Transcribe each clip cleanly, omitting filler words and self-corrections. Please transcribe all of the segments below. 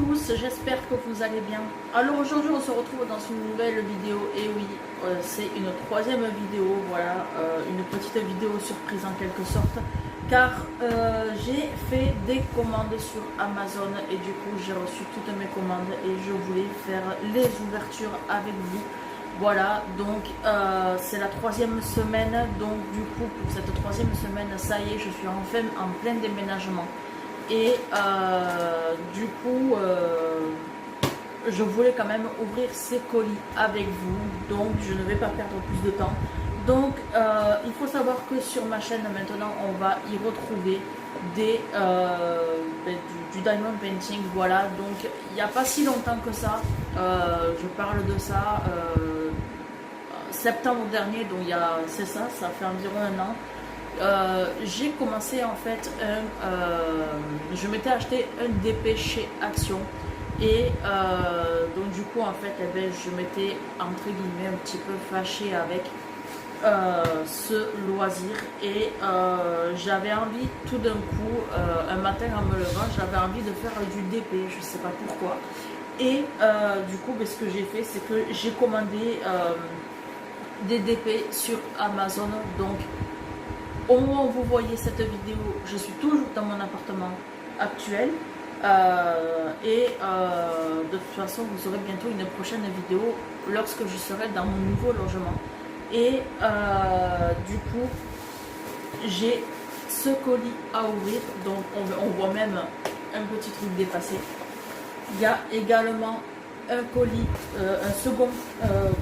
tous, j'espère que vous allez bien. Alors aujourd'hui on se retrouve dans une nouvelle vidéo, et oui, c'est une troisième vidéo, voilà, une petite vidéo surprise en quelque sorte, car j'ai fait des commandes sur Amazon et du coup j'ai reçu toutes mes commandes et je voulais faire les ouvertures avec vous. Voilà, donc c'est la troisième semaine, donc du coup pour cette troisième semaine, ça y est, je suis enfin en plein déménagement. Et du coup, je voulais quand même ouvrir ces colis avec vous, donc je ne vais pas perdre plus de temps. Donc il faut savoir que sur ma chaîne maintenant, on va y retrouver du diamond painting. Voilà, donc il n'y a pas si longtemps que ça, je parle de ça, septembre dernier, donc c'est ça, ça fait environ un an. J'ai commencé en fait je m'étais acheté un DP chez Action et donc du coup en fait je m'étais entre guillemets un petit peu fâchée avec ce loisir et j'avais envie tout d'un coup un matin en me levant, j'avais envie de faire du DP, je sais pas pourquoi, et du coup ce que j'ai fait, c'est que j'ai commandé des DP sur Amazon. Donc au moment où vous voyez cette vidéo, je suis toujours dans mon appartement actuel de toute façon vous aurez bientôt une prochaine vidéo lorsque je serai dans mon nouveau logement. Et du coup j'ai ce colis à ouvrir, donc on voit même un petit truc dépassé. Il y a également un colis, un second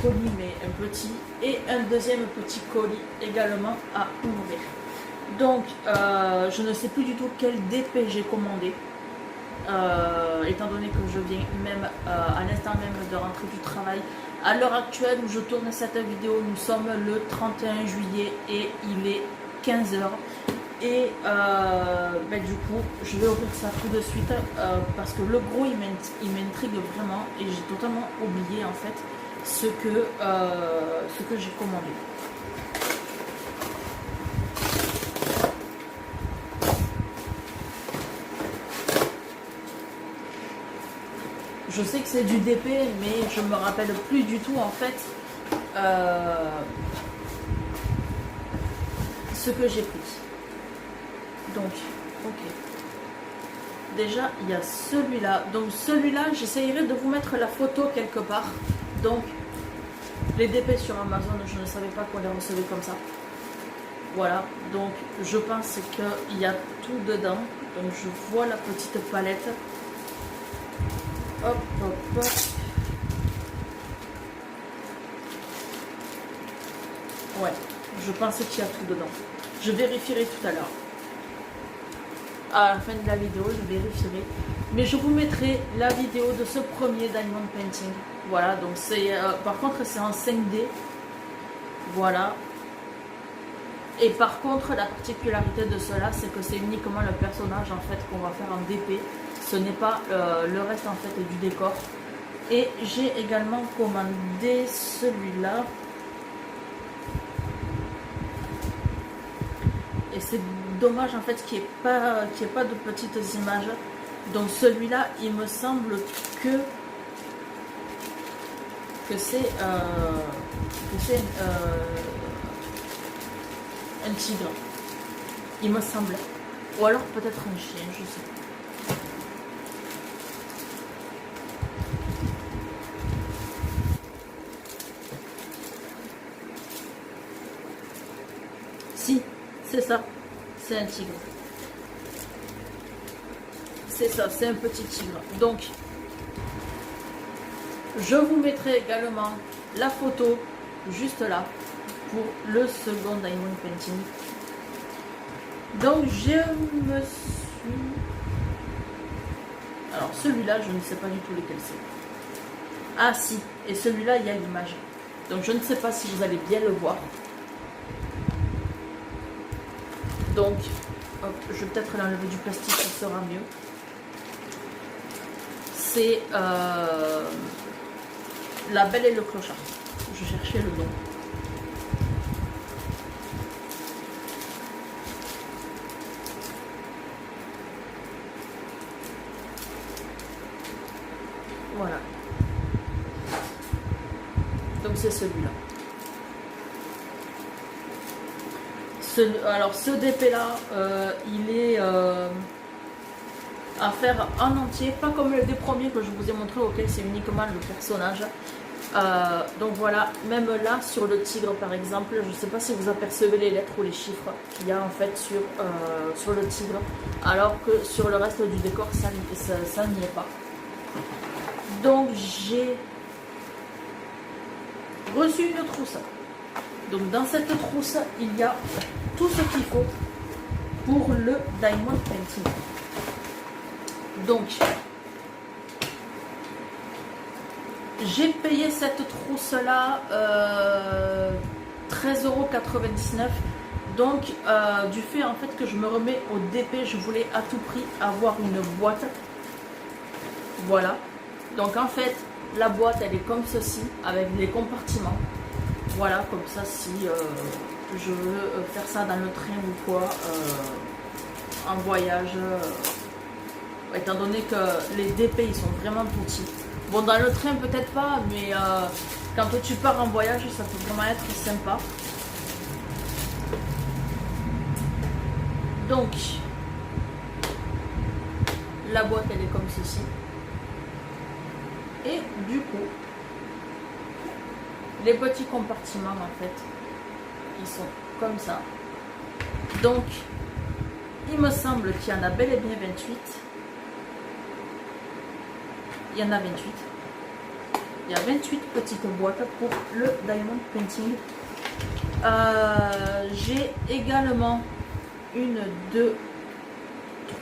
colis mais un petit, et un deuxième petit colis également à ouvrir. Donc je ne sais plus du tout quel DP j'ai commandé, étant donné que je viens même à l'instant même de rentrer du travail. À l'heure actuelle où je tourne cette vidéo, nous sommes le 31 juillet et il est 15 h. Et du coup je vais ouvrir ça tout de suite parce que le gros il m'intrigue vraiment et j'ai totalement oublié en fait ce que j'ai commandé. Je sais que c'est du DP mais je me rappelle plus du tout en fait ce que j'ai pris. Donc, ok. Déjà, il y a celui-là. Donc, celui-là, j'essayerai de vous mettre la photo quelque part. Donc, les DP sur Amazon, je ne savais pas qu'on les recevait comme ça. Voilà. Donc, je pense qu'il y a tout dedans. Donc, je vois la petite palette. Hop, hop, hop. Ouais, je pense qu'il y a tout dedans. Je vérifierai tout à l'heure. À la fin de la vidéo, je vérifierai. Mais je vous mettrai la vidéo de ce premier diamond painting. Voilà, donc c'est par contre c'est en 5D. Voilà. Et par contre, la particularité de cela, c'est que c'est uniquement le personnage en fait qu'on va faire en DP. Ce n'est pas le reste en fait du décor. Et j'ai également commandé celui-là. Et c'est dommage en fait qu'il n'y ait pas de petites images. Donc celui-là, il me semble que c'est un tigre. Il me semble. Ou alors peut-être un chien, je sais pas. Si, c'est ça. C'est un tigre. C'est ça, c'est un petit tigre. Donc, je vous mettrai également la photo juste là pour le second diamond painting. Donc, je me suis... Alors, celui-là, je ne sais pas du tout lequel c'est. Ah si, et celui-là, il y a l'image. Donc, je ne sais pas si vous allez bien le voir. Donc, hop, je vais peut-être l'enlever du plastique, ça sera mieux. C'est La Belle et le Clochard. Je cherchais le nom. Voilà. Donc c'est celui-là. Alors ce DP là, il est à faire en entier, pas comme le des premiers que je vous ai montré auquel c'est uniquement le personnage. Donc voilà, même là sur le tigre par exemple, je ne sais pas si vous apercevez les lettres ou les chiffres qu'il y a en fait sur le tigre, alors que sur le reste du décor ça n'y est pas. Donc j'ai reçu une trousse. Donc dans cette trousse il y a tout ce qu'il faut pour le diamond painting. Donc j'ai payé cette trousse là 13,99 €. Donc du fait en fait que je me remets au DP, je voulais à tout prix avoir une boîte. Voilà. Donc en fait la boîte elle est comme ceci avec les compartiments. Voilà, comme ça si je veux faire ça dans le train ou quoi, en voyage, étant donné que les DP ils sont vraiment petits. Bon, dans le train peut-être pas, mais quand tu pars en voyage ça peut vraiment être sympa. Donc la boîte elle est comme ceci. Et du coup les petits compartiments en fait ils sont comme ça. Donc il me semble qu'il y en a bel et bien 28. Il y en a 28. Il y a 28 petites boîtes pour le diamond painting. J'ai également une, deux,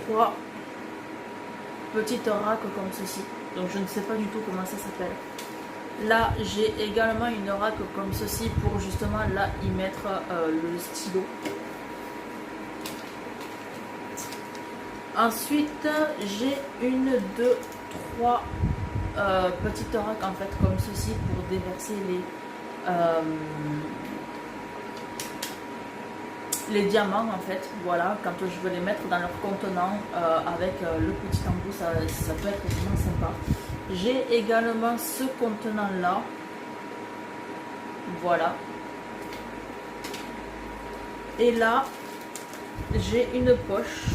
trois petites racks comme ceci. Donc je ne sais pas du tout comment ça s'appelle. Là j'ai également une rack comme ceci pour justement là y mettre le stylo. Ensuite j'ai une, deux, trois petites racks en fait comme ceci pour déverser les diamants en fait. Voilà, quand je veux les mettre dans leur contenant avec le petit embout, ça peut être vraiment sympa. J'ai également ce contenant là, voilà, et là j'ai une poche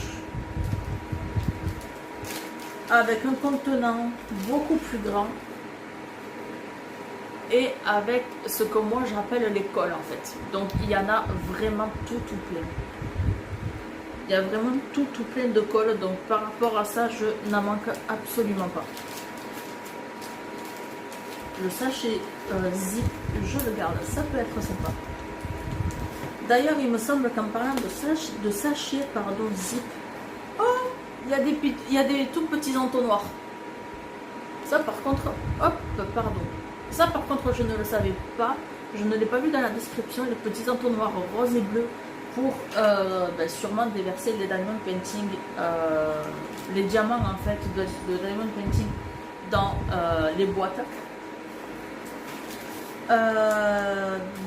avec un contenant beaucoup plus grand et avec ce que moi j'appelle les cols en fait. Donc il y en a vraiment tout plein. Il y a vraiment tout plein de cols, donc par rapport à ça je n'en manque absolument pas. Le sachet zip, je le garde, ça peut être sympa. D'ailleurs, il me semble qu'en parlant de sachet zip, oh, il y a des tout petits entonnoirs. Ça par contre, hop, pardon. Ça par contre, je ne le savais pas. Je ne l'ai pas vu dans la description, les petits entonnoirs rose et bleu pour sûrement déverser les diamond painting, les diamants en fait de diamond painting dans les boîtes.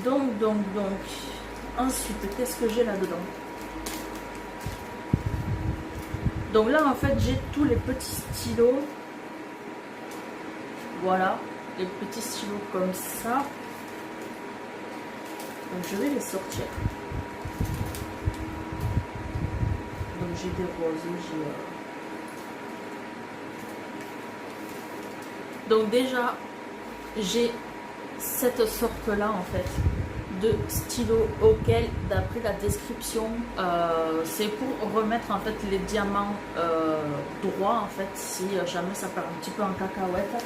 Donc, ensuite, qu'est-ce que j'ai là-dedans? Donc là, en fait, j'ai tous les petits stylos. Voilà, les petits stylos comme ça. Donc, je vais les sortir. Donc, j'ai des roses, Donc, déjà, j'ai cette sorte là en fait de stylo auquel d'après la description c'est pour remettre en fait les diamants droits en fait si jamais ça part un petit peu en cacahuète.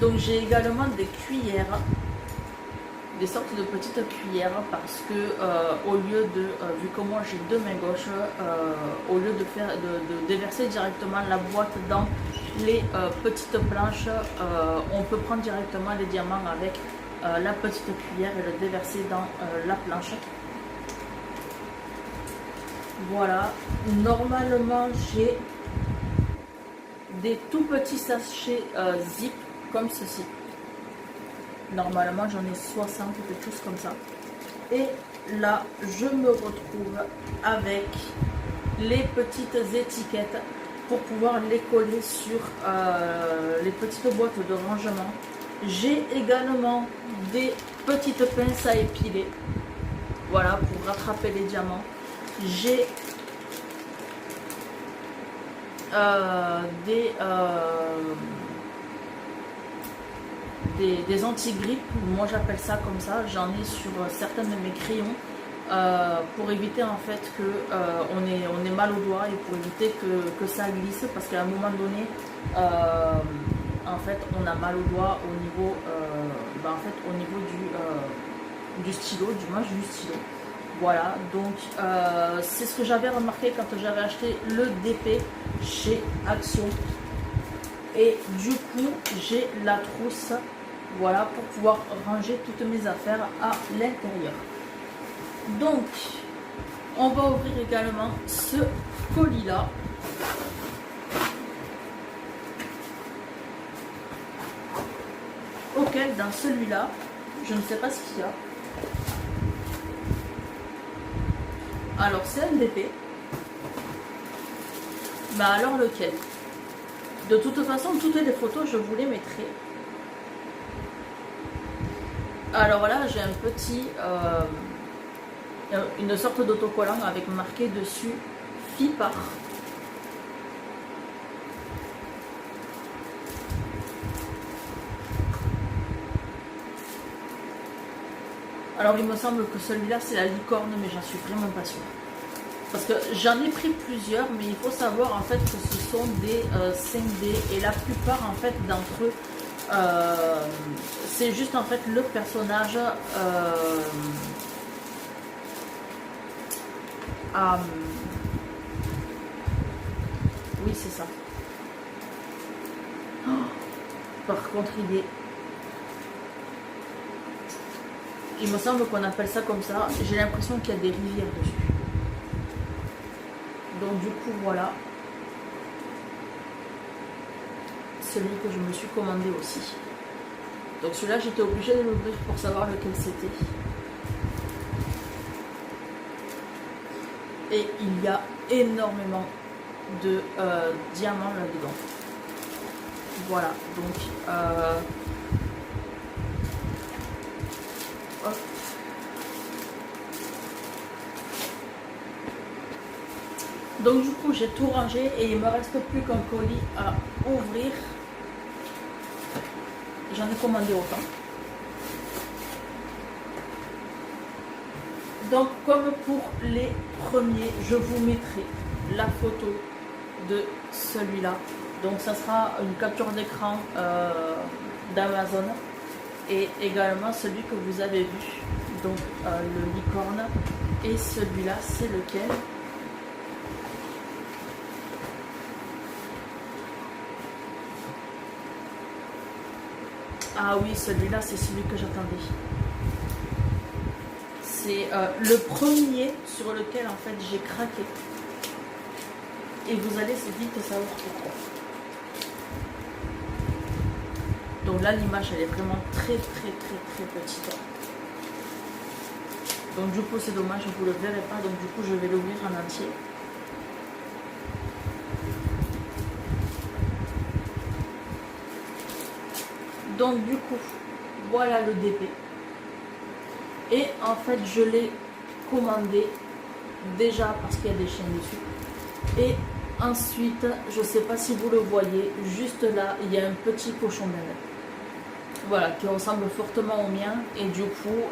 Donc j'ai également des cuillères, des sortes de petites cuillères parce que au lieu de vu que moi j'ai deux mains gauches, au lieu de déverser directement la boîte dans les petites planches, on peut prendre directement les diamants avec la petite cuillère et le déverser dans la planche. Voilà, normalement j'ai des tout petits sachets zip comme ceci. Normalement j'en ai 60 ou quelque chose comme ça. Et là je me retrouve avec les petites étiquettes pour pouvoir les coller sur les petites boîtes de rangement. J'ai également des petites pinces à épiler, voilà, pour rattraper les diamants. J'ai des anti-grippes, moi j'appelle ça comme ça, j'en ai sur certains de mes crayons pour éviter en fait que on ait mal au doigt et pour éviter que ça glisse, parce qu'à un moment donné en fait on a mal au doigt au niveau du stylo, du manche du stylo. Voilà, donc c'est ce que j'avais remarqué quand j'avais acheté le DP chez Action. Et du coup, j'ai la trousse, voilà, pour pouvoir ranger toutes mes affaires à l'intérieur. Donc, on va ouvrir également ce colis-là. Auquel, dans celui-là, je ne sais pas ce qu'il y a. Alors, c'est un DP. Bah alors, lequel? De toute façon, toutes les photos, je vous les mettrai. Alors là, j'ai un petit... une sorte d'autocollant avec marqué dessus FIPAR. Alors il me semble que celui-là c'est la licorne, mais j'en suis vraiment pas sûre. Parce que j'en ai pris plusieurs, mais il faut savoir en fait que ce sont des 5D et la plupart en fait d'entre eux c'est juste en fait le personnage oui c'est ça. Oh, par contre il me semble qu'on appelle ça comme ça. J'ai l'impression qu'il y a des rivières dessus. Donc du coup voilà, celui que je me suis commandé aussi. Donc celui-là j'étais obligée de l'ouvrir pour savoir lequel c'était. Et il y a énormément de diamants là-dedans. Voilà, donc hop. Donc du coup j'ai tout rangé et il me reste plus qu'un colis à ouvrir. J'en ai commandé autant. Donc comme pour les premiers, je vous mettrai la photo de celui-là. Donc ça sera une capture d'écran d'Amazon et également celui que vous avez vu. Donc le licorne, et celui-là c'est lequel? Ah oui, celui-là, c'est celui que j'attendais. C'est le premier sur lequel, en fait, j'ai craqué. Et vous allez vite savoir pourquoi. Donc là, l'image, elle est vraiment très petite. Donc du coup, c'est dommage, vous ne le verrez pas. Donc du coup, je vais l'ouvrir en entier. Donc du coup, voilà le DP. Et en fait, je l'ai commandé déjà parce qu'il y a des chaînes dessus. Et ensuite, je ne sais pas si vous le voyez, juste là, il y a un petit cochon d'Inde. Voilà, qui ressemble fortement au mien. Et du coup,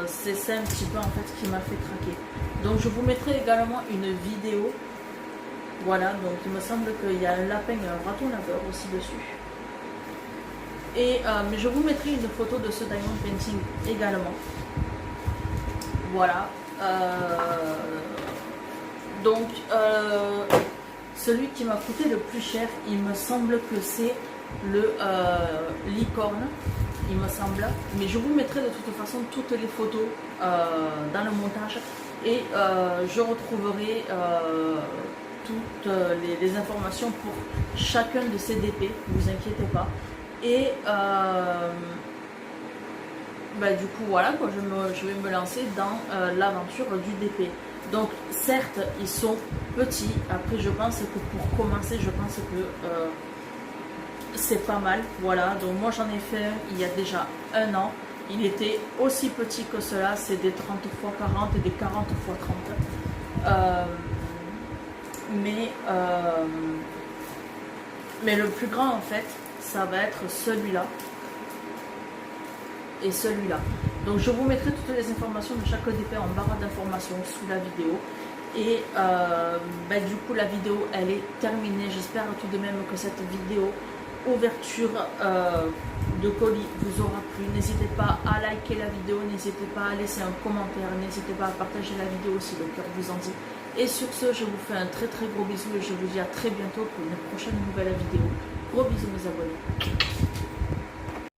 c'est ça un petit peu en fait qui m'a fait craquer. Donc je vous mettrai également une vidéo. Voilà, donc il me semble qu'il y a un lapin et un raton laveur aussi dessus. Et, mais je vous mettrai une photo de ce diamond painting également. Voilà. Donc, celui qui m'a coûté le plus cher, il me semble que c'est le licorne, il me semble. Mais je vous mettrai de toute façon toutes les photos dans le montage. Et je retrouverai toutes les informations pour chacun de ces DP, ne vous inquiétez pas. Et bah, du coup voilà quoi, je vais me lancer dans l'aventure du DP. Donc certes ils sont petits, après je pense que pour commencer je pense que c'est pas mal. Voilà, donc moi j'en ai fait il y a déjà un an, il était aussi petit que cela, c'est des 30 x 40 et des 40 x 30. Mais le plus grand en fait ça va être celui-là et celui-là. Donc je vous mettrai toutes les informations de chaque DP en barre d'informations sous la vidéo. Et du coup la vidéo elle est terminée. J'espère tout de même que cette vidéo ouverture de colis vous aura plu. N'hésitez pas à liker la vidéo, n'hésitez pas à laisser un commentaire, n'hésitez pas à partager la vidéo si le cœur vous en dit. Et sur ce, je vous fais un très très gros bisou et je vous dis à très bientôt pour une prochaine nouvelle vidéo. Gros bisous mes abonnés.